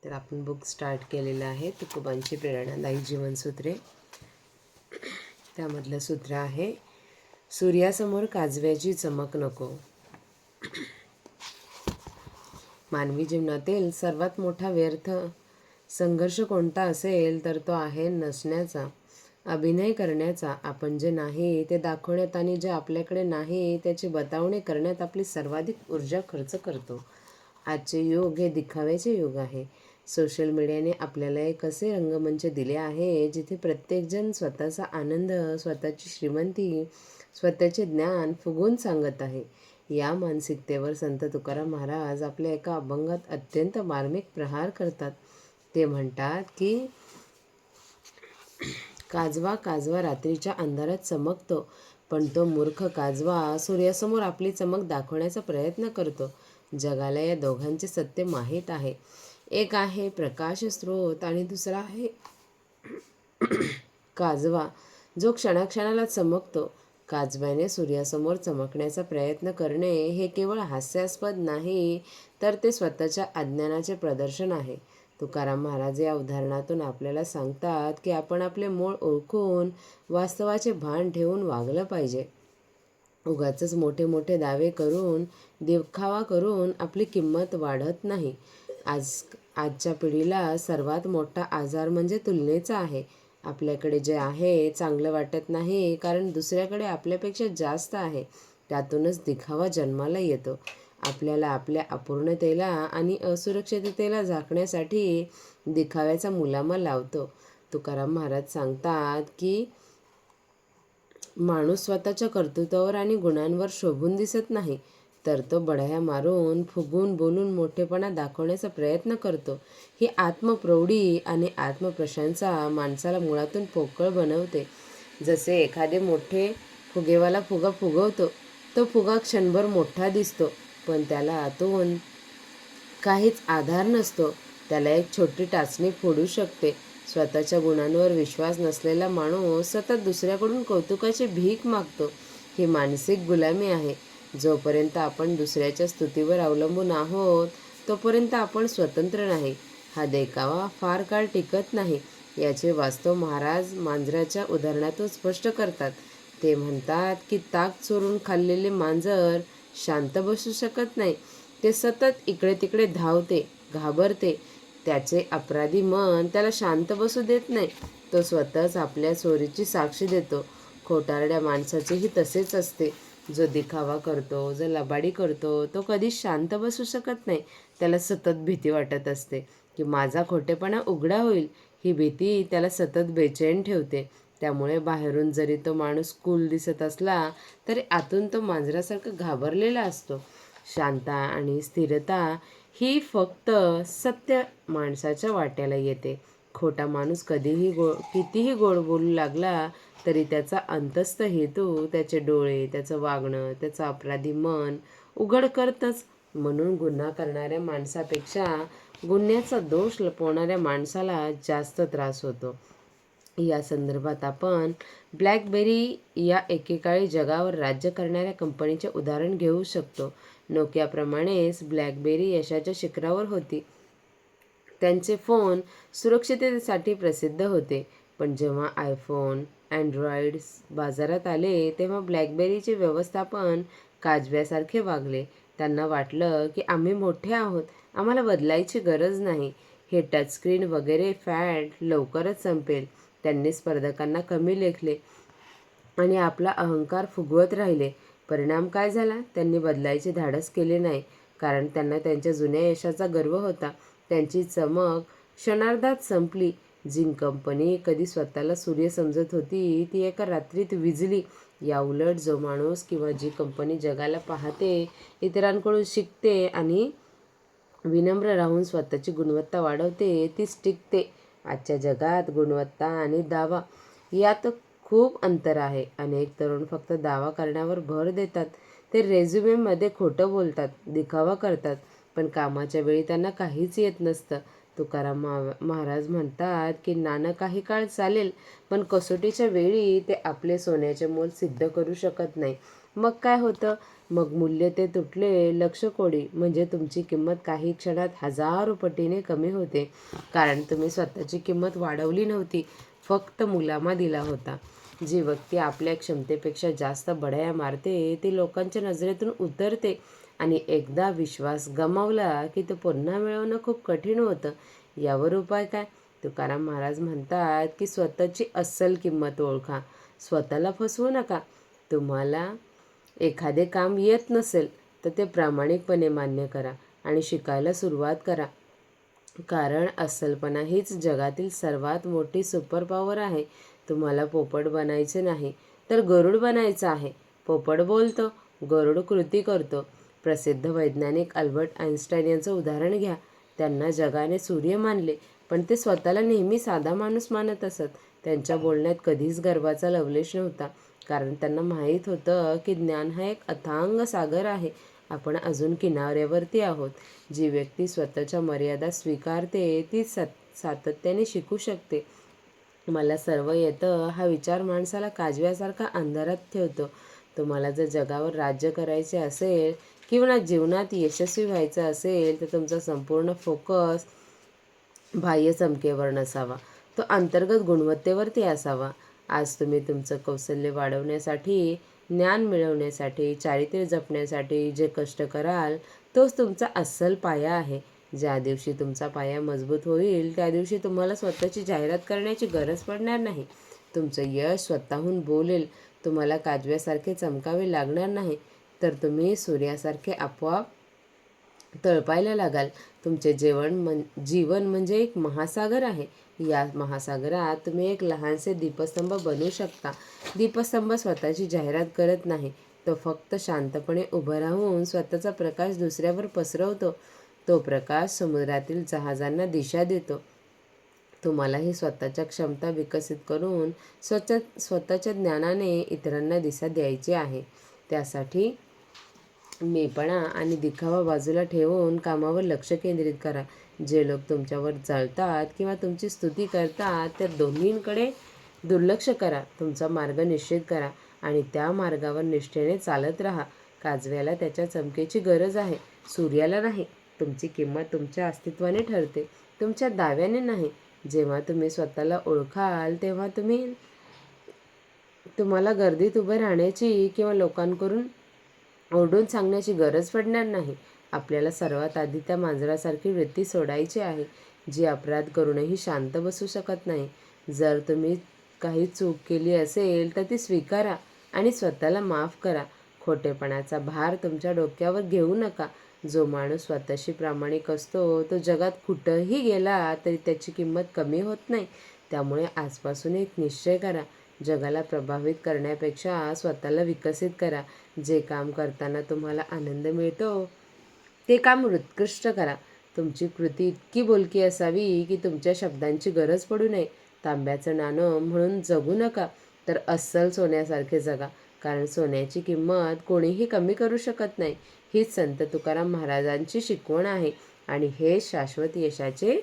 तर आपण book start केलेलं आहे तुकोबांची प्रेरणादायी जीवनसूत्रे. त्यामधलं सूत्र आहे, सूर्यासमोर काजव्याची चमक नको. मानवी जीवनातील सर्वात मोठा व्यर्थ संघर्ष कोणता असेल तर तो आहे नसण्याचा, अभिनय करण्याचा. आपण जे नाही ते दाखवण्यात आणि जे आपल्याकडे नाही त्याची बतावणी करण्यात आपली सर्वाधिक ऊर्जा खर्च करतो. आजचे युग हे दिखाव्याचे युग आहे. सोशल मीडियाने आपल्याला एक असे रंगमंच दिले आहे जिथे प्रत्येकजण स्वतःचा आनंद, स्वतःची श्रीमंती, स्वतःचे ज्ञान फुगवून सांगत आहे. या मानसिकतेवर संत तुकाराम महाराज आपल्या एका अभंगात अत्यंत मार्मिक प्रहार करतात. ते म्हणतात की, काजवा काजवा रात्रीच्या अंधारात चमकतो, पण तो मूर्ख काजवा सूर्यासमोर आपली चमक दाखवण्याचा प्रयत्न करतो. जगाला या दोघांचे सत्य माहीत आहे. एक आहे प्रकाश स्रोत आणि दुसरा आहे काजवा, जो क्षणाक्षणाला चमकतो. काजव्याने सूर्यासमोर चमकण्याचा प्रयत्न करणे हे केवळ हास्यास्पद नाही, तर ते स्वतःच्या अज्ञानाचे प्रदर्शन आहे. तुकाराम महाराज या उदाहरणातून आपल्याला सांगतात की आपण आपले मूळ ओळखून वास्तवाचे भान ठेवून वागलं पाहिजे. उगाचच मोठे मोठे दावे करून, दिखावा करून आपली किंमत वाढत नाही. आजच्या पिढीला सर्वात मोठा आजार म्हणजे तुलनेचा आहे. आपल्याकडे जे आहे चांगलं वाटत नाही, कारण दुसऱ्याकडे आपल्यापेक्षा जास्त आहे. त्यातूनच दिखावा जन्माला येतो. आपल्याला आपल्या अपूर्णतेला आणि असुरक्षिततेला झाकण्यासाठी दिखाव्याचा मुलामा लावतो. तुकाराम महाराज सांगतात की, माणूस स्वतःच्या कर्तृत्वावर आणि गुणांवर शोभून दिसत नाही, तर तो बढाया मारून, फुगून बोलून मोठेपणा दाखवण्याचा प्रयत्न करतो. ही आत्मप्रौढी आणि आत्मप्रशंसा माणसाला मुळातून पोकळ बनवते. जसे एखादे मोठे फुगेवाला फुगा फुगवतो, तो फुगा क्षणभर मोठा दिसतो, पण त्याला आतून काहीच आधार नसतो. त्याला एक छोटी टाचणी फोडू शकते. स्वतःच्या गुणांवर विश्वास नसलेला माणूस सतत दुसऱ्याकडून कौतुकाची भीक मागतो. ही मानसिक गुलामी आहे. जोपर्यंत आपण दुसऱ्याच्या स्तुतीवर अवलंबून आहोत, तोपर्यंत आपण स्वतंत्र नाही. हा देखावा फार काळ टिकत नाही, याचे वास्तव महाराज मांजराच्या उदाहरणातून स्पष्ट करतात. ते म्हणतात की, ताक चोरून खाल्लेले मांजर शांत बसू शकत नाही. ते सतत इकडे तिकडे धावते, घाबरते. त्याचे अपराधी मन त्याला शांत बसू देत नाही. तो स्वतःच आपल्या चोरीची साक्ष देतो. खोटारड्या माणसाचेही तसेच असते. जो दिखावा करतो, जो लबाडी करतो, तो कधीच शांत बसू शकत नाही. त्याला सतत भीती वाटत असते की माझा खोटेपणा उघडा होईल. ही भीती त्याला सतत बेचैन ठेवते. त्यामुळे बाहेरून जरी तो माणूस कूल दिसत असला, तरी आतून तो मांजरासारखा घाबरलेला असतो. शांतता आणि स्थिरता ही फक्त सत्य माणसाच्या वाट्याला येते. खोटा माणूस कितीही गोड बोलू लागला तरी त्याचा अंतस्थ हेतू, त्याचे डोळे, त्याचं वागणं, त्याचं अपराधी मन उघड करतच. म्हणून गुन्हा करणाऱ्या माणसापेक्षा गुन्ह्याचा दोष लपवणाऱ्या माणसाला जास्त त्रास होतो. या संदर्भात आपण ब्लॅकबेरी या एकेकाळी जगावर राज्य करणाऱ्या कंपनीचे उदाहरण घेऊ शकतो. नोकियाप्रमाणेच ब्लॅकबेरी यशाच्या शिखरावर होती. त्यांचे फोन सुरक्षिततेसाठी प्रसिद्ध होते. पण जेव्हा आयफोन, अँड्रॉइड्स बाजारात आले, तेव्हा ब्लॅकबेरीचे व्यवस्थापन काजव्यासारखे वागले. त्यांना वाटलं की आम्ही मोठे आहोत, आम्हाला बदलायची गरज नाही. हे टचस्क्रीन वगैरे फॅड लवकरच संपेल. त्यांनी स्पर्धकांना कमी लेखले आणि आपला अहंकार फुगवत राहिले. परिणाम काय झाला? त्यांनी बदलायचे धाडस केले नाही, कारण त्यांना त्यांच्या जुन्या यशाचा गर्व होता. त्यांची चमक क्षणार्धात संपली. जी कंपनी कधी स्वतःला सूर्य समजत होती, ती एका रात्रीत विझली. याउलट जो माणूस किंवा जी कंपनी जगाला पाहते, इतरांकडून शिकते आणि विनम्र राहून स्वतःची गुणवत्ता वाढवते, तीच टिकते. आजच्या जगात गुणवत्ता आणि दावा यात खूप अंतर आहे. अनेक तरुण फक्त दावा करण्यावर भर देतात. ते रेझ्युमेमध्ये खोटं बोलतात, दिखावा करतात, पण कामाच्या वेळी त्यांना काहीच येत नसतं. तुकाराम महाराज म्हणतात की, नाणं काही काळ चालेल, पण कसोटीच्या वेळी ते आपले सोन्याचे मोल सिद्ध करू शकत नाही. मग काय होतं? मग मूल्य ते तुटले लक्ष कोडी, म्हणजे तुमची किंमत काही क्षणात हजारो पटीने कमी होते. कारण तुम्ही स्वतःची किंमत वाढवली नव्हती, फक्त मुलामा दिला होता. जी व्यक्ती आपल्या क्षमतेपेक्षा जास्त बढाया मारते ती लोकांच्या नजरेतून उतरते, आणि एकदा विश्वास गमावला की तो पुन्हा मिळवणं खूप कठीण होतं. यावर उपाय काय? तुकाराम महाराज म्हणतात की स्वतःची अस्सल किंमत ओळखा, स्वतःला फसवू नका. तुम्हाला एखादे काम येत नसेल तर ते प्रामाणिकपणे मान्य करा आणि शिकायला सुरुवात करा. कारण अस्सलपणा हीच जगातील सर्वात मोठी सुपर पॉवर आहे. तुम्हाला पोपट बनायचे नाही तर गरुड बनायचं आहे. पोपट बोलतो, गरुड कृती करतो. प्रसिद्ध वैज्ञानिक अल्बर्ट आइन्स्टाईन यांचं उदाहरण घ्या. त्यांना जगाने सूर्य मानले, पण ते स्वतःला नेहमी साधा माणूस मानत असत. त्यांच्या बोलण्यात कधीच गर्वाचा लवलेश नव्हता, कारण त्यांना माहीत होतं की ज्ञान हा एक अथांग सागर आहे. आपण अजून किनाऱ्यावरती आहोत. जी व्यक्ती स्वतःच्या मर्यादा स्वीकारते ती सातत्याने शिकू शकते. मला सर्व येतं हा विचार माणसाला काजव्यासारखा अंधारात ठेवतो. तुम्हाला जर जगावर राज्य करायचे असेल किंवा जीवनात यशस्वी व्हायचं असेल तर तुमचा संपूर्ण फोकस बाह्य चमकेवर नसावा, तो अंतर्गत गुणवत्तेवरती असावा. आज तुम्ही तुमचं कौशल्य वाढवण्यासाठी, ज्ञान मिळवण्यासाठी, चारित्र्य जपण्यासाठी जे कष्ट कराल तोच तुमचा अस्सल पाया आहे. ज्या दिवशी तुमचा पाया मजबूत होईल त्या दिवशी तुम्हाला स्वतःची जाहिरात करण्याची गरज पडणार नाही. तुमचं यश स्वतःहून बोलेल. तुम्हाला काजव्यासारखे चमकावे लागणार नाही, तर तुम्ही सूर्यासारखे आपोआप तळपायला लागाल. तुमचे जीवन म्हणजे एक महासागर आहे. या महासागरात तुम्ही एक लहानसे दीपस्तंभ बनवू शकता. दीपस्तंभ स्वतःची जाहिरात करत नाही, तो फक्त शांतपणे उभं राहून स्वतःचा प्रकाश दुसऱ्यावर पसरवतो. तो प्रकाश समुद्रातील जहाजांना दिशा देतो. तुम्हालाही स्वतःच्या क्षमता विकसित करून स्वतःच्या ज्ञानाने इतरांना दिशा द्यायची आहे. त्यासाठी मीपणा आणि दिखावा बाजूला ठेवून कामावर लक्ष केंद्रित करा. जे लोक तुमच्यावर जळतात किंवा तुमची स्तुती करतात त्या दोन्हींकडे दुर्लक्ष करा. तुमचा मार्ग निश्चित करा आणि त्या मार्गावर निष्ठेने चालत राहा. काजव्याला त्याच्या चमकेची गरज आहे, सूर्याला नाही. तुमची किंमत तुमच्या अस्तित्वाने ठरते, तुमच्या दाव्याने नाही. जेव्हा तुम्ही स्वतःला ओळखाल तेव्हा तुम्हाला गर्दीत उभं राहण्याची किंवा लोकांकडून ओरडून सांगण्याची गरज पडणार नाही. आपल्याला सर्वात आधी त्या मांजरासारखी वृत्ती सोडायची आहे, जी अपराध करूनही शांत बसू शकत नाही. जर तुम्ही काही चूक केली असेल तर ती स्वीकारा आणि स्वतःला माफ करा. खोटेपणाचा भार तुमच्या डोक्यावर घेऊ नका. जो माणूस स्वतःशी प्रामाणिक असतो तो जगात कुठंही गेला तरी त्याची किंमत कमी होत नाही. त्यामुळे आजपासून एक निश्चय करा, जगाला प्रभावित करण्यापेक्षा स्वतःला विकसित करा. जे काम करताना तुम्हाला आनंद मिळतो ते काम उत्कृष्ट करा. तुमची कृती इतकी बोलकी असावी की तुमच्या शब्दांची गरज पडू नये. तांब्याचं नाणं म्हणून जगू नका, तर अस्सल सोन्यासारखे जगा. कारण सोन्याची किंमत कोणीही कमी करू शकत नाही. हीच संत तुकाराम महाराजांची शिकवण आहे आणि हे शाश्वत यशाचे